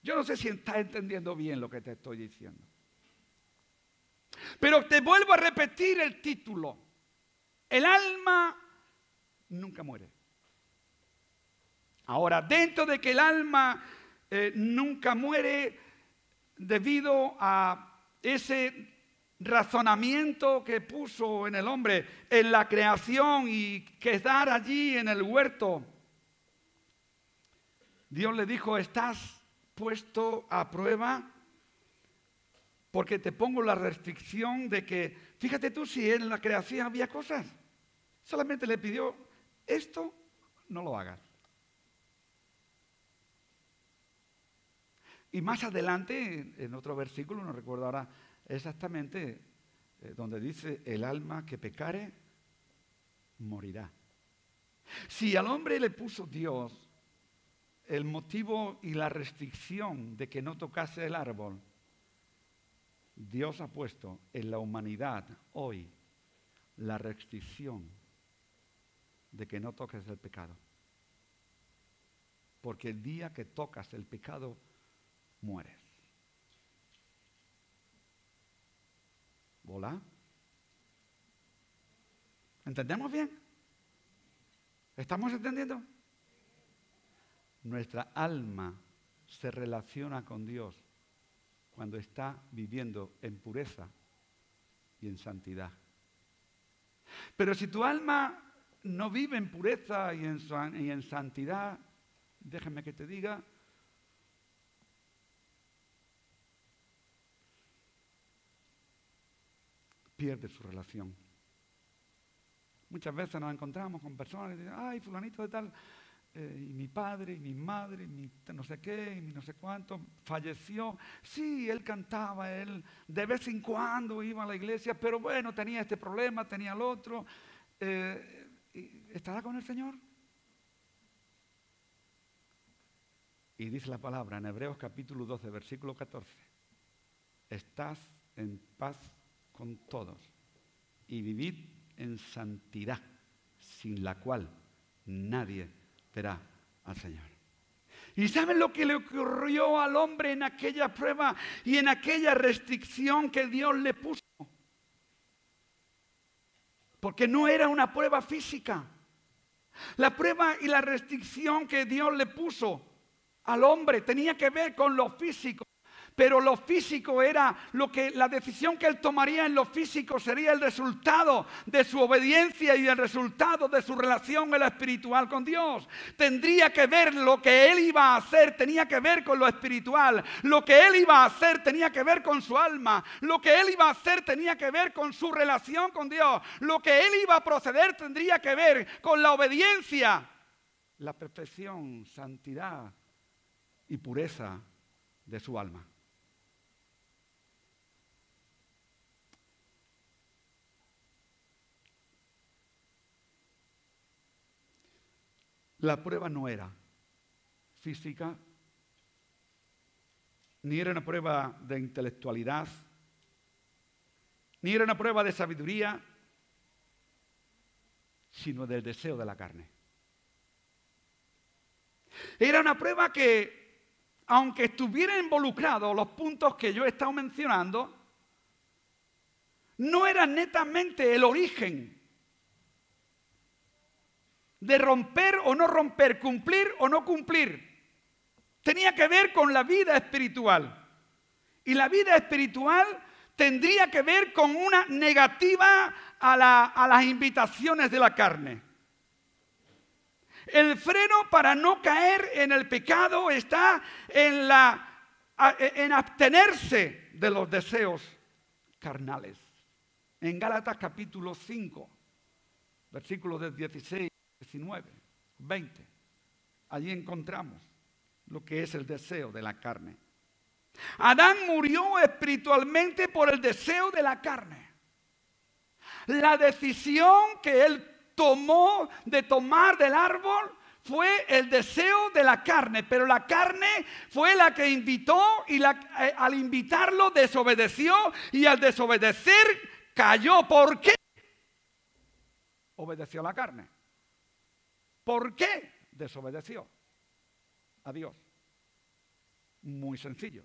Yo no sé si estás entendiendo bien lo que te estoy diciendo. Pero te vuelvo a repetir el título. El alma nunca muere. Ahora, dentro de que el alma nunca muere debido a ese razonamiento que puso en el hombre, en la creación y quedar allí en el huerto, Dios le dijo, estás puesto a prueba porque te pongo la restricción de que, fíjate tú si en la creación había cosas, solamente le pidió, esto no lo hagas. Y más adelante, en otro versículo, no recuerdo ahora exactamente, donde dice, el alma que pecare, morirá. Si al hombre le puso Dios el motivo y la restricción de que no tocase el árbol, Dios ha puesto en la humanidad hoy la restricción de que no toques el pecado. Porque el día que tocas el pecado, mueres. ¿Hola? ¿Entendemos bien? ¿Estamos entendiendo? Nuestra alma se relaciona con Dios cuando está viviendo en pureza y en santidad. Pero si tu alma no vive en pureza y en santidad, déjame que te diga, pierde su relación. Muchas veces nos encontramos con personas que dicen, ay, fulanito de tal, y mi padre, y mi madre, y mi no sé qué, y mi no sé cuánto, falleció. Sí, él cantaba, él de vez en cuando iba a la iglesia, pero bueno, tenía este problema, tenía el otro. ¿Estará con el Señor? Y dice la palabra en Hebreos capítulo 12, versículo 14. Estás en paz con todos y vivid en santidad, sin la cual nadie verá al Señor. ¿Y saben lo que le ocurrió al hombre en aquella prueba y en aquella restricción que Dios le puso? Porque no era una prueba física. La prueba y la restricción que Dios le puso al hombre tenía que ver con lo físico. Pero lo físico era la decisión que él tomaría en lo físico sería el resultado de su obediencia y el resultado de su relación en lo espiritual con Dios. Tendría que ver lo que él iba a hacer, tenía que ver con lo espiritual. Lo que él iba a hacer tenía que ver con su alma. Lo que él iba a hacer tenía que ver con su relación con Dios. Lo que él iba a proceder tendría que ver con la obediencia, la perfección, santidad y pureza de su alma. La prueba no era física, ni era una prueba de intelectualidad, ni era una prueba de sabiduría, sino del deseo de la carne. Era una prueba que, aunque estuviera involucrado los puntos que yo he estado mencionando, no era netamente el origen de romper o no romper, cumplir o no cumplir. Tenía que ver con la vida espiritual. Y la vida espiritual tendría que ver con una negativa a las invitaciones de la carne. El freno para no caer en el pecado está en abstenerse de los deseos carnales. En Gálatas capítulo 5, versículos de 16, 19, 20, allí encontramos lo que es el deseo de la carne. Adán murió espiritualmente por el deseo de la carne. La decisión que él tomó de tomar del árbol fue el deseo de la carne, pero la carne fue la que invitó y al invitarlo desobedeció y al desobedecer cayó. ¿Por qué? Obedeció a la carne. ¿Por qué desobedeció a Dios? Muy sencillo.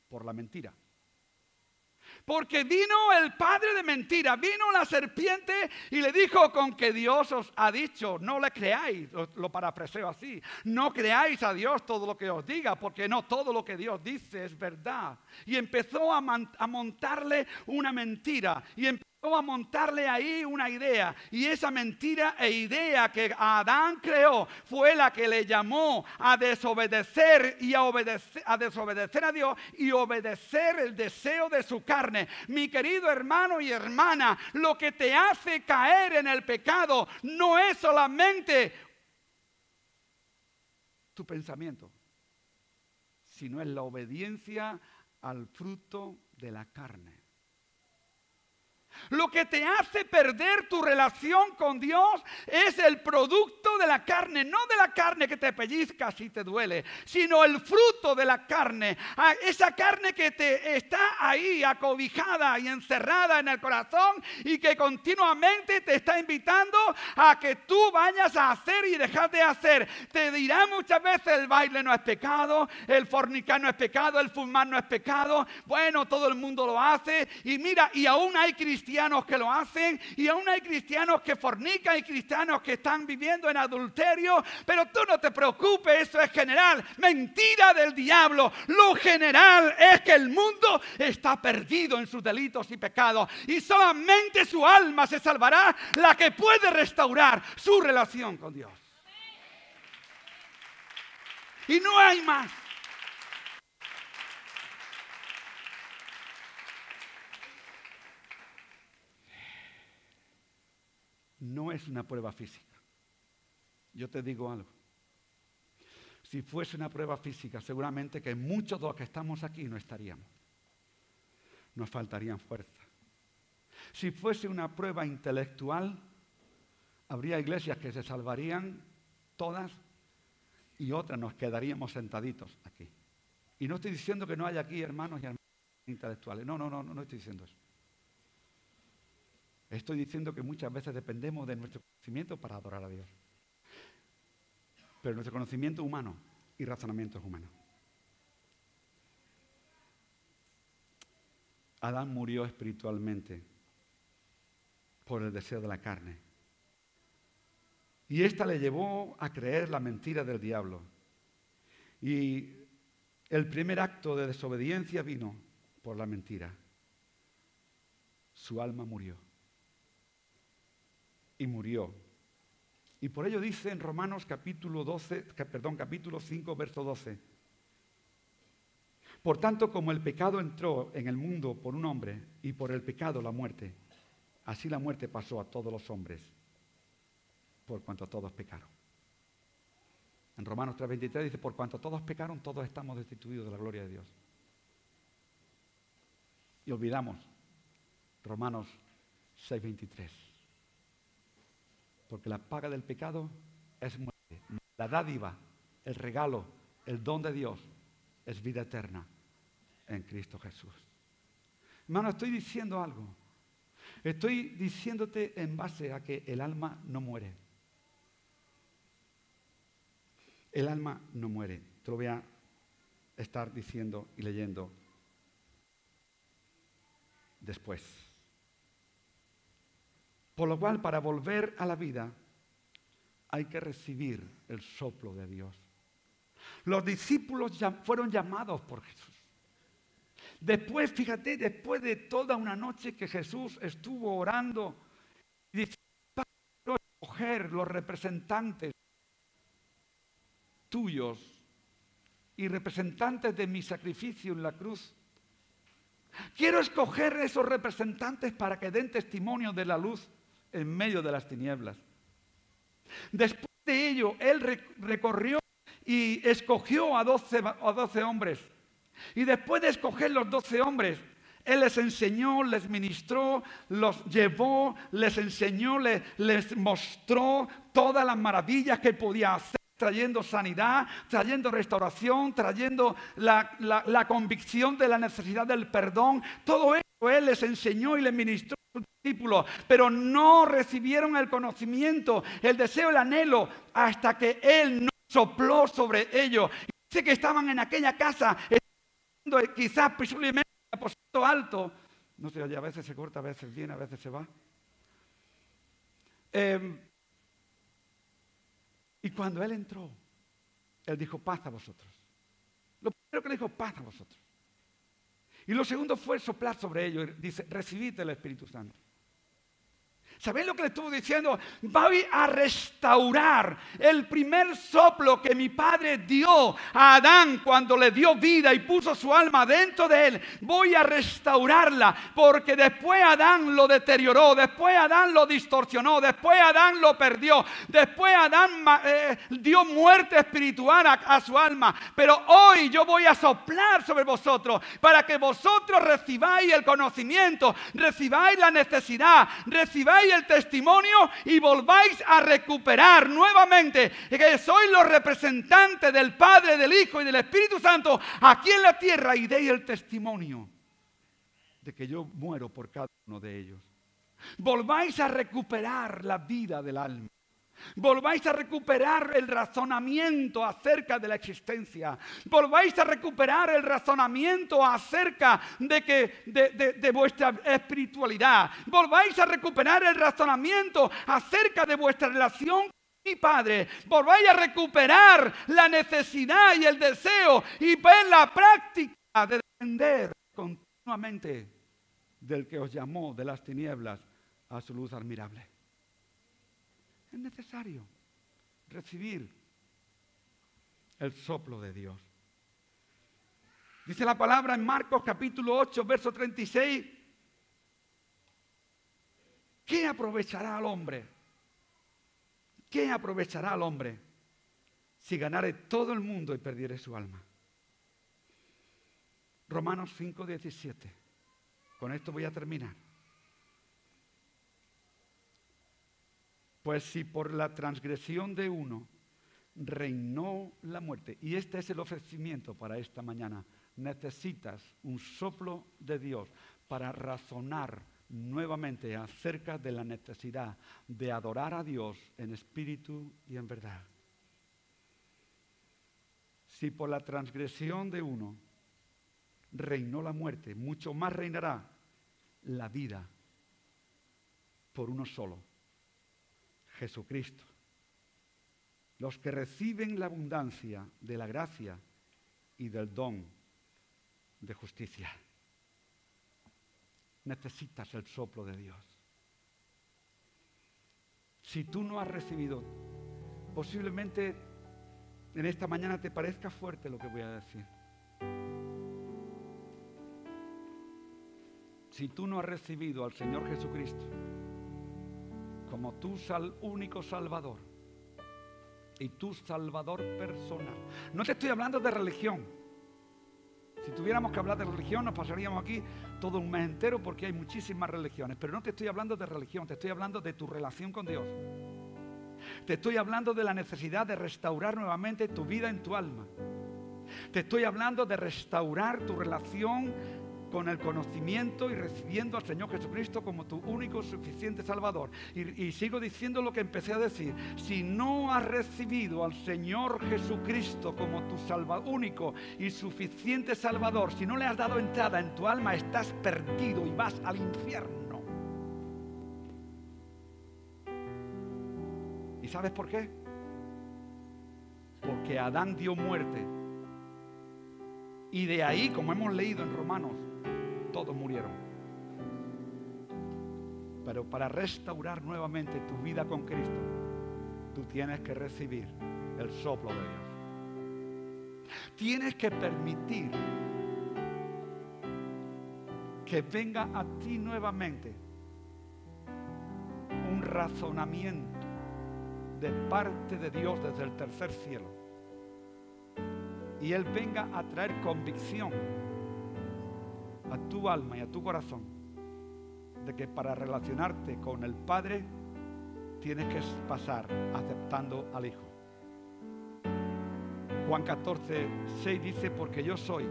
Por la mentira. Porque vino el padre de mentira, vino la serpiente y le dijo: con que Dios os ha dicho, no le creáis. Lo parafraseo así: no creáis a Dios todo lo que os diga, porque no todo lo que Dios dice es verdad. Y empezó a montarle una mentira y empezó a montarle ahí una idea, y esa mentira e idea que Adán creó fue la que le llamó a desobedecer y a desobedecer a Dios y obedecer el deseo de su carne. Mi querido hermano y hermana, lo que te hace caer en el pecado no es solamente tu pensamiento, sino es la obediencia al fruto de la carne. Lo que te hace perder tu relación con Dios es el producto de la carne, no de la carne que te pellizca si te duele, sino el fruto de la carne. Esa carne que te está ahí acobijada y encerrada en el corazón y que continuamente te está invitando a que tú vayas a hacer y dejar de hacer. Te dirá muchas veces: el baile no es pecado, el fornicar no es pecado, el fumar no es pecado. Bueno, todo el mundo lo hace, y mira, y aún hay cristianos que lo hacen, y aún hay cristianos que fornican y cristianos que están viviendo en adulterio. Pero tú no te preocupes, eso es general, mentira del diablo. Lo general es que el mundo está perdido en sus delitos y pecados, y solamente su alma se salvará, la que puede restaurar su relación con Dios. Y no hay más. No es una prueba física. Yo te digo algo. Si fuese una prueba física, seguramente que muchos de los que estamos aquí no estaríamos. Nos faltarían fuerza. Si fuese una prueba intelectual, habría iglesias que se salvarían todas y otras nos quedaríamos sentaditos aquí. Y no estoy diciendo que no haya aquí hermanos y hermanas intelectuales. No estoy diciendo eso. Estoy diciendo que muchas veces dependemos de nuestro conocimiento para adorar a Dios. Pero nuestro conocimiento es humano y razonamiento es humano. Adán murió espiritualmente por el deseo de la carne. Y esta le llevó a creer la mentira del diablo. Y el primer acto de desobediencia vino por la mentira. Su alma murió. Y murió. Y por ello dice en Romanos capítulo 5, verso 12. Por tanto, como el pecado entró en el mundo por un hombre, y por el pecado la muerte, así la muerte pasó a todos los hombres, por cuanto todos pecaron. En Romanos 3:23 dice: por cuanto todos pecaron, todos estamos destituidos de la gloria de Dios. Y olvidamos Romanos 6:23. Porque la paga del pecado es muerte. La dádiva, el regalo, el don de Dios es vida eterna en Cristo Jesús. Hermano, estoy diciendo algo. Estoy diciéndote en base a que el alma no muere. El alma no muere. Te lo voy a estar diciendo y leyendo después. Por lo cual, para volver a la vida, hay que recibir el soplo de Dios. Los discípulos fueron llamados por Jesús. Después, fíjate, después de toda una noche que Jesús estuvo orando y diciendo, quiero escoger los representantes tuyos y representantes de mi sacrificio en la cruz. Quiero escoger esos representantes para que den testimonio de la luz en medio de las tinieblas. Después de ello, Él recorrió y escogió a 12 hombres. Y después de escoger los 12 hombres, Él les enseñó, les ministró, los llevó, les enseñó, les mostró todas las maravillas que podía hacer, trayendo sanidad, trayendo restauración, trayendo la convicción de la necesidad del perdón. Todo eso Él les enseñó y les ministró a sus discípulos, pero no recibieron el conocimiento, el deseo, el anhelo, hasta que Él no sopló sobre ellos. Y dice que estaban en aquella casa, quizás posiblemente en el aposento alto. No sé, a veces se corta, a veces viene, a veces se va. Y cuando Él entró, Él dijo, paz a vosotros. Lo primero que le dijo, paz a vosotros. Y lo segundo fue soplar sobre ellos. Dice, recibid el Espíritu Santo. ¿Sabéis lo que le estuvo diciendo? Voy a restaurar el primer soplo que mi Padre dio a Adán cuando le dio vida y puso su alma dentro de él. Voy a restaurarla porque después Adán lo deterioró, después Adán lo distorsionó, después Adán lo perdió, después Adán dio muerte espiritual a su alma. Pero hoy yo voy a soplar sobre vosotros para que vosotros recibáis el conocimiento, recibáis la necesidad, recibáis el testimonio y volváis a recuperar nuevamente que sois los representantes del Padre, del Hijo y del Espíritu Santo aquí en la tierra y deis el testimonio de que yo muero por cada uno de ellos. Volváis a recuperar la vida del alma. Volváis a recuperar el razonamiento acerca de la existencia. Volváis a recuperar el razonamiento acerca de vuestra espiritualidad. Volváis a recuperar el razonamiento acerca de vuestra relación con mi Padre. Volváis a recuperar la necesidad y el deseo y ver la práctica de depender continuamente del que os llamó de las tinieblas a su luz admirable. Es necesario recibir el soplo de Dios. Dice la palabra en Marcos capítulo 8, verso 36. ¿Qué aprovechará al hombre? ¿Qué aprovechará al hombre si ganare todo el mundo y perdiere su alma? Romanos 5, 17. Con esto voy a terminar. Pues si por la transgresión de uno reinó la muerte, y este es el ofrecimiento para esta mañana, necesitas un soplo de Dios para razonar nuevamente acerca de la necesidad de adorar a Dios en espíritu y en verdad. Si por la transgresión de uno reinó la muerte, mucho más reinará la vida por uno solo, Jesucristo. Los que reciben la abundancia de la gracia y del don de justicia. Necesitas el soplo de Dios. Si tú no has recibido, posiblemente en esta mañana te parezca fuerte lo que voy a decir. Si tú no has recibido al Señor Jesucristo como tu único Salvador y tu Salvador personal. No te estoy hablando de religión. Si tuviéramos que hablar de religión nos pasaríamos aquí todo un mes entero porque hay muchísimas religiones. Pero no te estoy hablando de religión, te estoy hablando de tu relación con Dios. Te estoy hablando de la necesidad de restaurar nuevamente tu vida en tu alma. Te estoy hablando de restaurar tu relación con el conocimiento y recibiendo al Señor Jesucristo como tu único suficiente Salvador. Y sigo diciendo lo que empecé a decir. Si no has recibido al Señor Jesucristo como tu único y suficiente Salvador, si no le has dado entrada en tu alma, estás perdido y vas al infierno. ¿Y sabes por qué? Porque Adán dio muerte. Y de ahí, como hemos leído en Romanos, todos murieron. Pero para restaurar nuevamente tu vida con Cristo, tú tienes que recibir el soplo de Dios. Tienes que permitir que venga a ti nuevamente un razonamiento de parte de Dios desde el tercer cielo. Y Él venga a traer convicción a tu alma y a tu corazón de que para relacionarte con el Padre tienes que pasar aceptando al Hijo. Juan 14, 6 dice: porque yo soy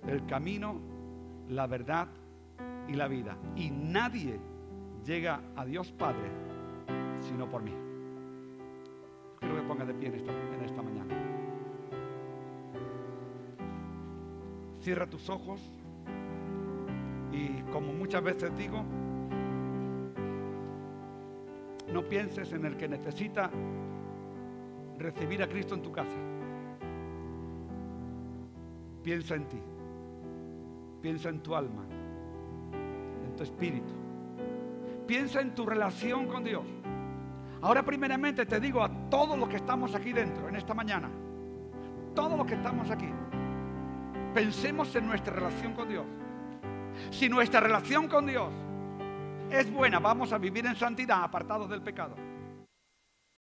el camino, la verdad y la vida, y nadie llega a Dios Padre sino por mí. Quiero que pongas de pie en esta mañana. Cierra tus ojos y, como muchas veces digo, no pienses en el que necesita recibir a Cristo en tu casa. Piensa en ti, piensa en tu alma, en tu espíritu, piensa en tu relación con Dios. Ahora, primeramente te digo a todos los que estamos aquí dentro en esta mañana, todos los que estamos aquí, pensemos en nuestra relación con Dios. Si nuestra relación con Dios es buena, vamos a vivir en santidad, apartados del pecado.